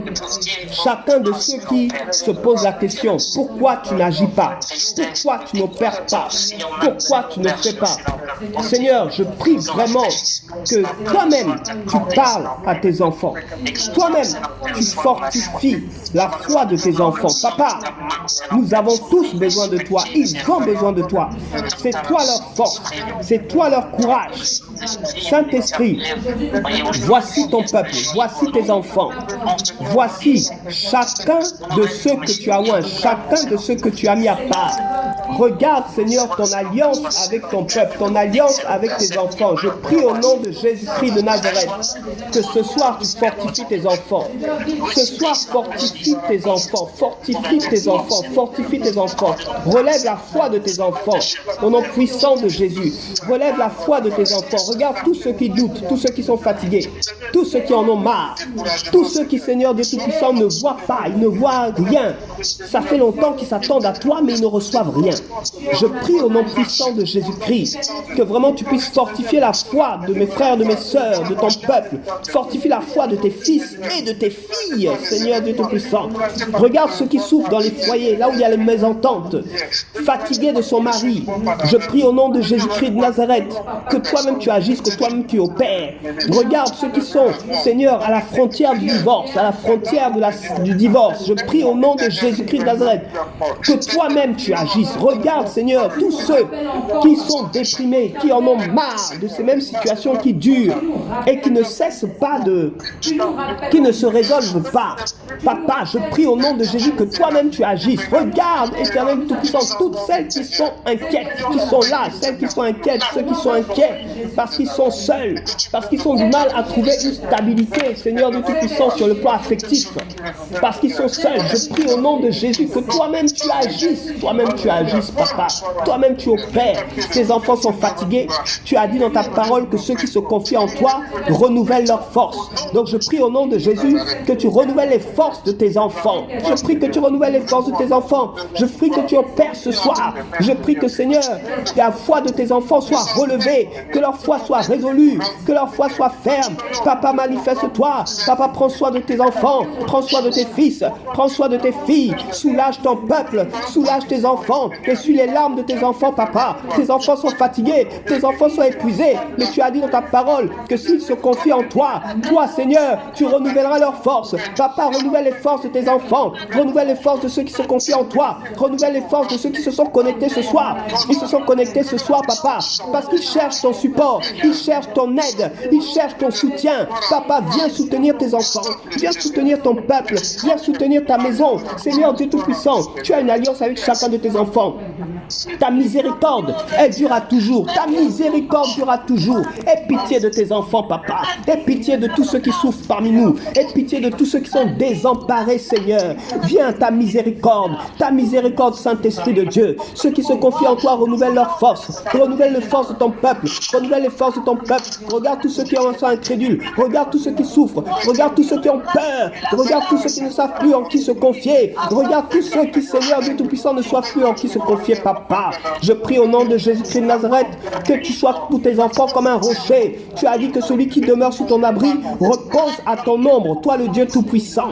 Speaker 1: chacun de ceux qui se posent la question, pourquoi tu n'agis pas? Pourquoi tu n'opères pas? Pourquoi tu ne fais pas? Seigneur, je prie vraiment que toi-même, tu parles à tes enfants. Toi-même, tu fortifies la foi de tes enfants. Papa, nous avons tous besoin de toi. Ils ont besoin de toi. C'est toi leur force. C'est toi leur courage. Saint-Esprit, voici ton peuple. Voici tes enfants. Voici chacun de ceux que tu as oint, chacun de ceux que tu as mis à part. Regarde, Seigneur, ton alliance avec ton peuple, ton alliance avec tes enfants. Je prie au nom de Jésus-Christ de Nazareth que ce soir tu fortifies tes enfants. Ce soir, fortifie tes enfants, fortifie tes enfants, fortifie tes enfants. Relève la foi de tes enfants au nom puissant de Jésus. Relève la foi de tes enfants. Regarde tous ceux qui doutent, tous ceux qui sont fatigués, tous ceux qui en ont marre, tous ceux qui, Seigneur Dieu Tout-Puissant, ne voient pas, ils ne voient rien. Ça fait longtemps qu'ils s'attendent à toi, mais ils ne reçoivent rien. Je prie au nom puissant de Jésus-Christ que vraiment tu puisses fortifier la foi de mes frères, de mes sœurs, de ton peuple. Fortifie la foi de tes fils et de tes filles, Seigneur Dieu Tout-Puissant. Regarde ceux qui souffrent dans les foyers, là où il y a les mésententes, fatigués de son mari. Je prie au nom de Jésus-Christ de Nazareth que toi-même tu agisses, que toi-même tu opères. Regarde ceux qui sont, Seigneur, à la frontière du divorce, à la frontière du divorce. Je prie au nom de Jésus-Christ de Nazareth que toi-même tu agisses. Regarde, Seigneur, tous ceux qui sont déprimés, qui en ont marre de ces mêmes situations qui durent et qui ne cessent pas qui ne se résolvent pas. Papa, je prie au nom de Jésus que toi-même tu agisses. Regarde, Éternel Tout-Puissant, toutes celles qui sont inquiètes, qui sont là, celles qui sont inquiètes, ceux qui sont inquiets parce qu'ils sont seuls, parce qu'ils ont du mal à trouver une stabilité, Seigneur de Tout-Puissant, sur le plan affectif, parce qu'ils sont seuls. Je prie au nom de Jésus que toi-même tu agisses, Papa. Toi-même tu opères. Tes enfants sont fatigués. Tu as dit dans ta parole que ceux qui se confient en toi renouvellent leurs forces. Donc je prie au nom de Jésus que tu renouvelles les forces de tes enfants. Je prie que tu renouvelles les forces de tes enfants. Je prie que tu opères ce soir. Je prie que, Seigneur, la foi de tes enfants soit relevée, que leur foi soit résolue, que leur foi soit ferme. Papa, manifeste-toi. Papa, prends soin de tes enfants, prends soin de tes fils, prends soin de tes filles. Soulage ton peuple, soulage tes enfants. Essuie les larmes de tes enfants, Papa. Tes enfants sont fatigués, tes enfants sont épuisés. Mais tu as dit dans ta parole que s'ils se confient en toi, toi, Seigneur, tu renouvelleras leurs forces. Papa, renouvelle les forces de tes enfants, renouvelle les forces de ceux qui se confient en toi, renouvelle les forces de ceux qui se sont connectés ce soir. Ils se sont connectés ce soir, Papa, parce qu'ils cherchent ton support, ils cherchent ton aide, ils cherchent ton soutien. Papa, viens soutenir tes enfants, viens soutenir ton peuple, viens soutenir ta maison. Seigneur Dieu Tout-Puissant, tu as une alliance avec chacun de tes enfants. Ta miséricorde, elle durera toujours. Ta miséricorde durera toujours. Aie pitié de tes enfants, Papa. Aie pitié de tous ceux qui souffrent parmi nous. Aie pitié de tous ceux qui sont désemparés, Seigneur. Viens, ta miséricorde, Saint-Esprit de Dieu. Ceux qui se confient en toi renouvellent leurs forces. Renouvelle les forces de ton peuple. Renouvelle les forces de ton peuple. Regarde tous ceux qui sont incrédules. Regarde tous ceux qui souffrent. Regarde tous ceux qui ont peur. Regarde tous ceux qui ne savent plus en qui se confier. Regarde tous ceux qui, Seigneur Dieu Tout-Puissant, ne savent plus en qui se confier, Papa. Je prie au nom de Jésus-Christ de Nazareth que tu sois pour tes enfants comme un rocher. Tu as dit que celui qui demeure sous ton abri repose à ton ombre, toi le Dieu Tout-Puissant.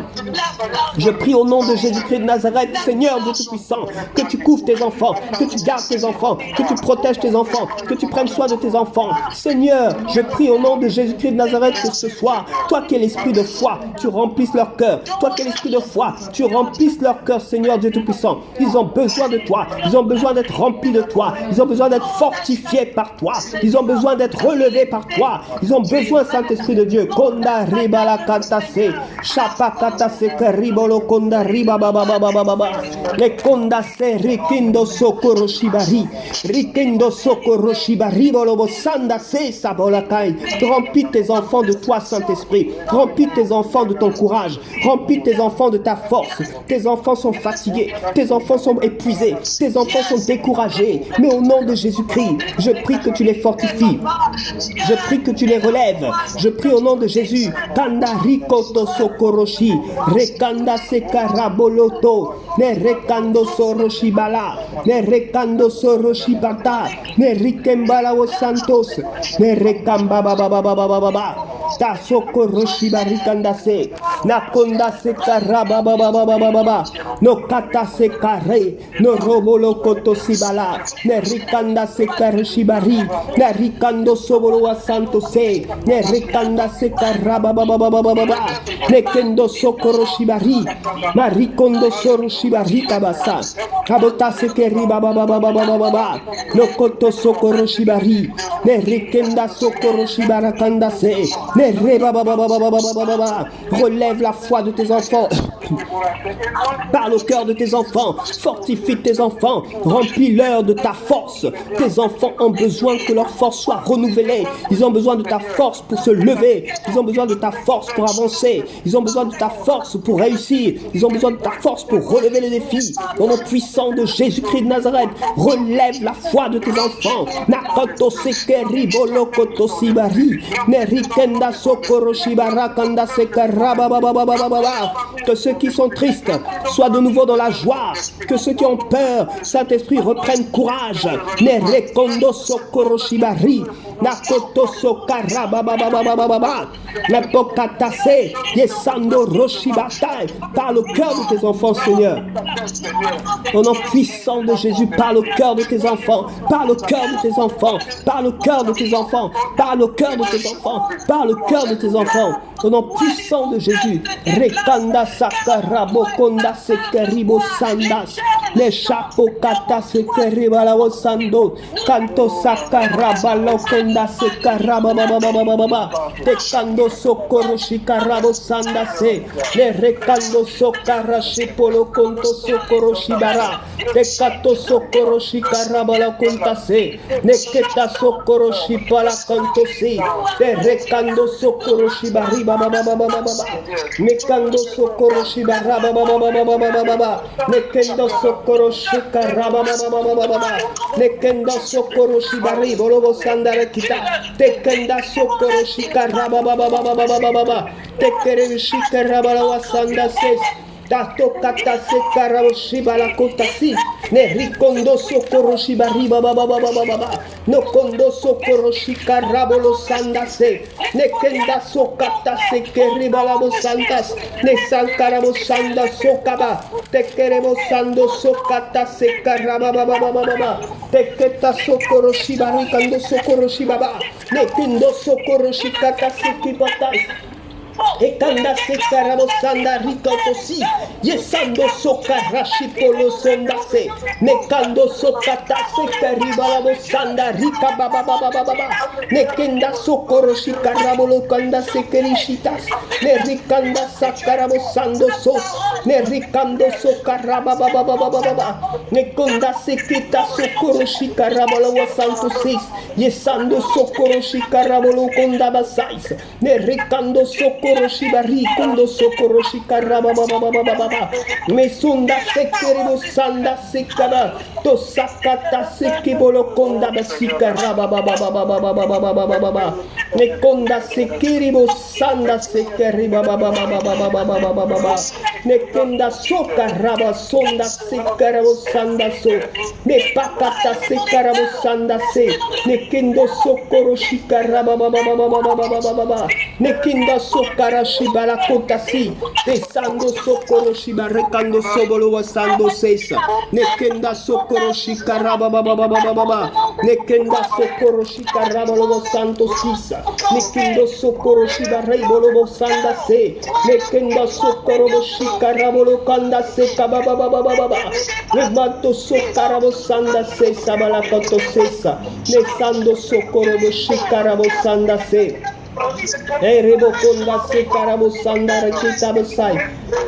Speaker 1: Je prie au nom de Jésus-Christ de Nazareth, Seigneur Dieu Tout-Puissant, que tu couvres tes enfants, que tu gardes tes enfants, que tu protèges tes enfants, que tu prennes soin de tes enfants. Seigneur, je prie au nom de Jésus-Christ de Nazareth que ce soir, toi qui es l'esprit de foi, tu remplisses leur cœur. Toi qui es l'esprit de foi, tu remplisses leur cœur, Seigneur Dieu Tout-Puissant. Ils ont besoin de toi, ils ont besoin d'être remplis de toi, ils ont besoin d'être fortifiés par toi, ils ont besoin d'être relevés par toi, ils ont besoin, Saint-Esprit de Dieu. Konda riba la kantase, chapa katase karibolo konda riba baba baba baba, le konda se rikindo sokoro shibari, rikindo sokoro shibari bolo sanda se sabolakai. Remplis tes enfants de toi, Saint-Esprit. Remplis tes enfants de ton courage. Remplis tes enfants de ta force. Tes enfants sont fatigués, tes enfants sont épuisés, tes enfants sont découragés. Mais au nom de Jésus-Christ, je prie que tu les fortifies. Je prie que tu les relèves. Je prie au nom de Jésus. Kanda rikoto sokoroshi, rekanda sekaraboloto, ne rekando soroshi bala, ne rekando soroshi bata, ne rikembala o santos, ne rekamba baba baba baba baba. Ta sokoroshi barikanda se, na konda sekaraba baba baba baba, no kata sekare, no robolo koto sibala, ne rikanda sekarashi bari, ne rikando sobolo wa santo se, ne rikanda sekaraba baba baba baba, ne kendo sokoroshi bari, na rikondo soroshi bari kabasa, kabota sekeri baba baba baba baba, no koto sokoroshi bari, ne rikenda sokoroshi barakanda se, ne Relève la foi de tes enfants. Parle au cœur de tes enfants. Fortifie tes enfants. Remplis-leur de ta force. Tes enfants ont besoin que leur force soit renouvelée. Ils ont besoin de ta force pour se lever. Ils ont besoin de ta force pour avancer. Ils ont besoin de ta force pour réussir. Ils ont besoin de ta force pour relever les défis. Au nom puissant de Jésus-Christ de Nazareth, relève la foi de tes enfants. Nakoto sekeri bolokoto sibari. Nerikenda sokoro shibara kanda sekara babababababa. Que ceux qui sont tristes soient de nouveau dans la joie. Que ceux qui ont peur, Saint-Esprit, reprennent courage. Nerekondo sokoro shibari. Nakoto sokara babababababa. Napokatase yesando roshibatai. Parle au cœur de tes enfants, Seigneur. Au nom puissant de Jésus, parle au cœur de tes enfants. Parle au cœur de tes enfants. Parle au cœur de tes enfants. Parle au cœur de tes enfants. Parle au cœur de tes enfants. Au nom puissant de Jésus. Rekanda sakarabo konda sekeribo sandas. Les chapeaux kata sekeribalao sando. Kanto sakarabalo konda sekarababababababa. Tekando sokoro shikarabo sandase. Les rekando sokarashi polo konto sokoro shibara. Tekato sokoro shikarabala kontase. Neketa sokoro shipala kantosi. Les rekando sokoro shibari babababababa. Nekando sokoro shibara babababababa. Nekendo sokoro shikaraba bababababa. Nekendo sokoro shibari bolobo sandare kita. Tekenda sokoro shikaraba bababababa. Tekere shikaraba la sanda ses. Tato kata sekara shibala kotasi. Ne rikondo sokoro shibari bababababa. No kondo sokoro shikarabolo sandase. Ne kenda sokata sekeribala santas. Ne sankarabo sanda sokaba. Tekerebo sando sokata sekaraba bababababa. Teketa sokoro shibari kando sokoro shibaba. Ne kindo sokoro shikata sekipatas. Ekanda sekarabo sanda rikotosi. Yesando sokarashi polo sondase. Nekando sokata sekaribalabo sanda rika babababababa. Nekenda sokoro shikarabolo kanda sekerishitas. Nerikanda sakarabo sando sos. Nerikando sokarabababababa. Nekonda sekita sokoro shikarabolo wasanto sis. Yesando sokoro shikarabolo konda basais. Nerikando sokoro shibari kundo sokoro shikaraba bababababa. Mesunda sekeribo sanda sekaba. To sakata sekibolo konda basikaraba bababababababababa. Nekonda sekeribo sanda sekeriba babababababababa. Nekenda sokaraba sonda sekarabo sanda so. Nepakata sekarabo sanda se. Nekendo sokoro shikaraba bababababababa. Nekenda sokara shibala kotasi. Desando sokoro shibarekando sobolo wasando sesa. Nekenda sokoro shikaraba babababababa. Nekenda sokoro shikaraba lobo santo sisa. Nekendo sokoro shibarei bolo sanda se. Nekenda sokoro shikaraba lo kanda se kabababababa. Remanto sokarabo sanda se sabala koto sesa. Nesando sokoro shikaraba sanda se. Rebo konda se karabo sandara kita besai.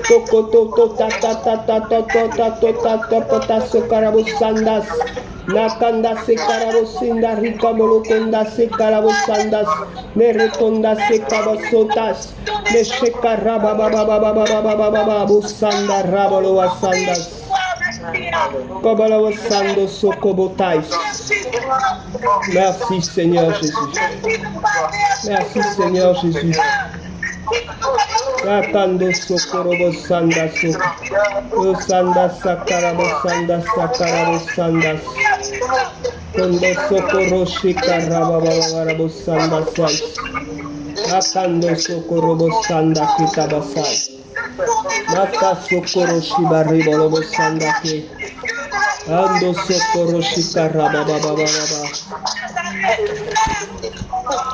Speaker 1: Toko to ta ta ta ta ta ta ta ta ta ta ta ta so karabo sandas. Nakanda se karabo sinda rika molo konda se karabo sandas. Mere konda se kabasotas. Me shekaraba baba baba baba baba baba busanda rabolo wasandas. Kobalawasando sokobotais. Merci Seigneur Jésus. Merci Seigneur Jésus. Rakando sokorobo sanda so. Sanda sakarabo sanda sakarabo sandas. Kondo sokoro shikaraba babarabo sanda sai. Rakando sokorobo sanda kitabasai. Mata sokoro shibari bolobo sanda ke. Ando sokoro shikaraba babababa.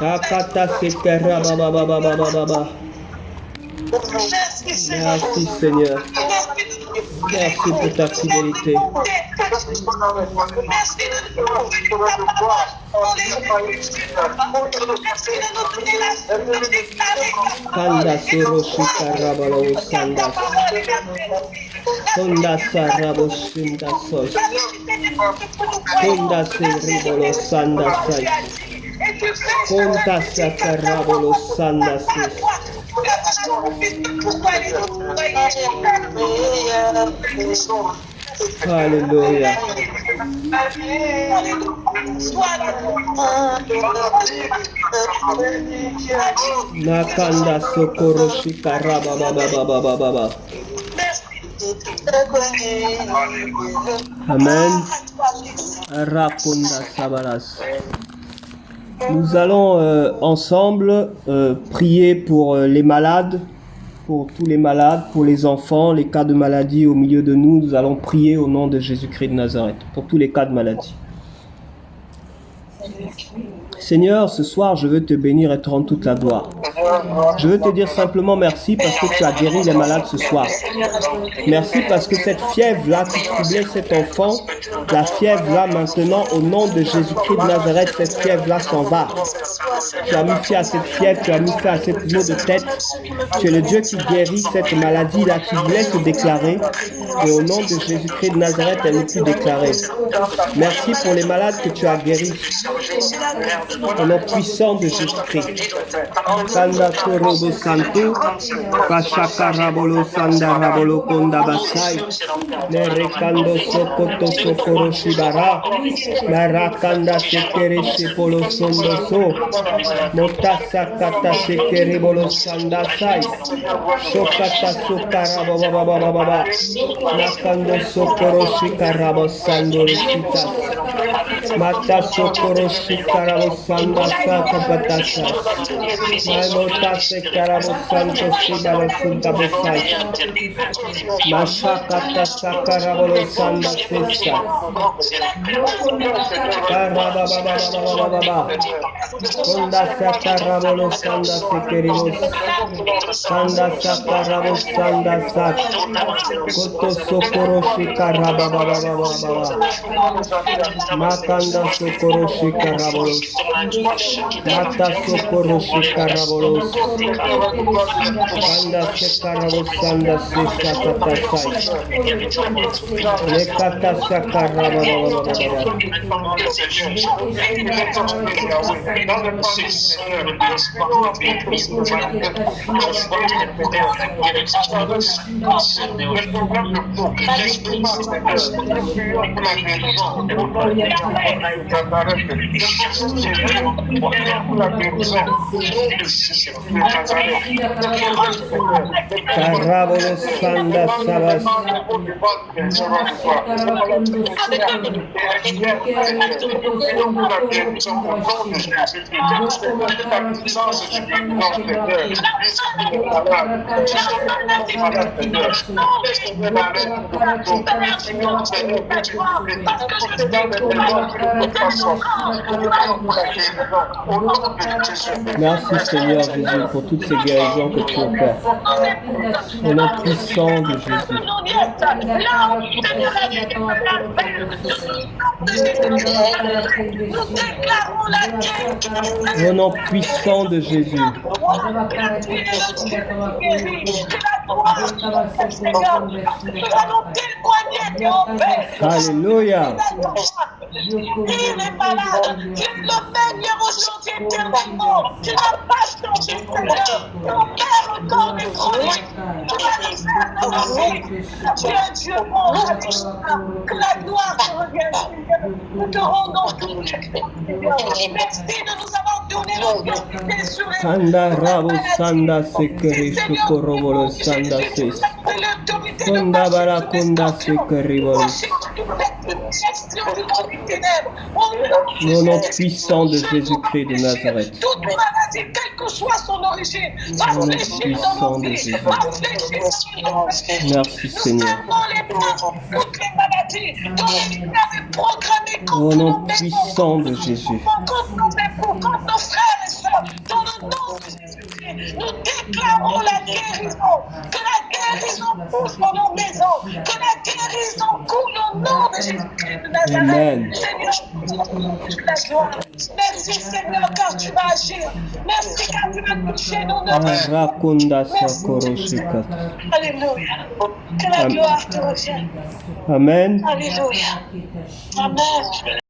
Speaker 1: Akata sikaraba babababa. Merci Seigneur. Merci pour ta fidélité.
Speaker 2: Merci de nous donner ta parole dans les merci de nous donner la force de déclarer ta parole.
Speaker 1: Kanda soroshi karabalo sanda. Konda sarabo sunda sos. Konda seribolo sanda sai. Konda sakarabolo sanda sis. Alléluia. Nakanda sokoroshi karababa. Amen. Rakunda sabalas. Nous allons ensemble prier pour les malades, pour tous les malades, pour les enfants, les cas de maladie au milieu de nous. Nous allons prier au nom de Jésus-Christ de Nazareth, pour tous les cas de maladie. Seigneur, ce soir, je veux te bénir et te rendre toute la gloire. Je veux te dire simplement merci parce que tu as guéri les malades ce soir. Merci parce que cette fièvre-là qui troublait cet enfant, la fièvre-là maintenant, au nom de Jésus-Christ de Nazareth, cette fièvre-là s'en va. Tu as mis fin à cette fièvre, tu as mis fin à cette maux de tête. Tu es le Dieu qui guérit cette maladie-là qui voulait se déclarer. Et au nom de Jésus-Christ de Nazareth, elle n'est plus déclarée. Merci pour les malades que tu as guéris. Au nom puissant de Jésus-Christ. Kanda Korobo Santo, Kashaka Rabolo Sanda Rabolo Konda Basai, Nerekando Sokoto Sokoro Shibara, Narakanda Sekere Shepolo Sondoso, Motasa Kata Sekere Bolo Sanda Sai, Shokata Sokara Baba, Nakando Sokoro Shikarabo Sando Rishita, Mata Sokoro Shikarabo Sanda Saka Patasa. Mata Sekarabo Santo Shibara Sunda Bosai, Mashakata Sakarabo Sanda Sesta, Karababa, Konda Sakarabo Sanda Sekerimos, Sanda Sakarabo Sanda Sak, Koto Sokoro Shikarababa, Makanda Sokoro Shikarabolos, Mata Sokoro Shikarabolos, Kanda Sekarabos Sanda Sesta Katasai, Lekata Sakarababa. Carabolos Sanda Sabas. Merci Seigneur Jésus pour toutes ces guérisons que tu opères. Au nom puissant de Jésus. Au nom puissant de Jésus. Alléluia.
Speaker 2: Il est malade. Tu le bénir aujourd'hui éternellement. Tu n'as pas changé, Seigneur. Ton Père encore est trouvé. Tu as mis ça dans la vie. Tu es Dieu bon, que la gloire te revienne, Seigneur. Nous te rendons tout. Merci de nous avoir donné l'autorité sur les
Speaker 1: Sanda Rabo Sanda Sekeri Sukorobolo Sanda Sis. Konda Barakonda Sekeribolos. Au nom puissant de Jésus-Christ de Nazareth.
Speaker 2: Toute maladie, quelle que soit son origine, va fléchir dans nos vies, va fléchir dans nos vies.
Speaker 1: Merci Seigneur.
Speaker 2: Toutes les maladies dont les avait programmées
Speaker 1: Au nom puissant de Jésus.
Speaker 2: Contre nos frères et sœurs, dans le nom de Jésus-Christ, nous déclarons la guérison, que la guérison guérison pousse dans nos maisons. Que la guérison coule au nom de Jésus-Christ de Nazareth.
Speaker 1: Amen.
Speaker 2: Seigneur, la gloire. Merci Seigneur car tu vas agir. Merci car tu vas toucher nos noms.
Speaker 1: Rakunda sakoroshika.
Speaker 2: Alléluia. Que la gloire te revienne.
Speaker 1: Amen.
Speaker 2: Alléluia. Amen.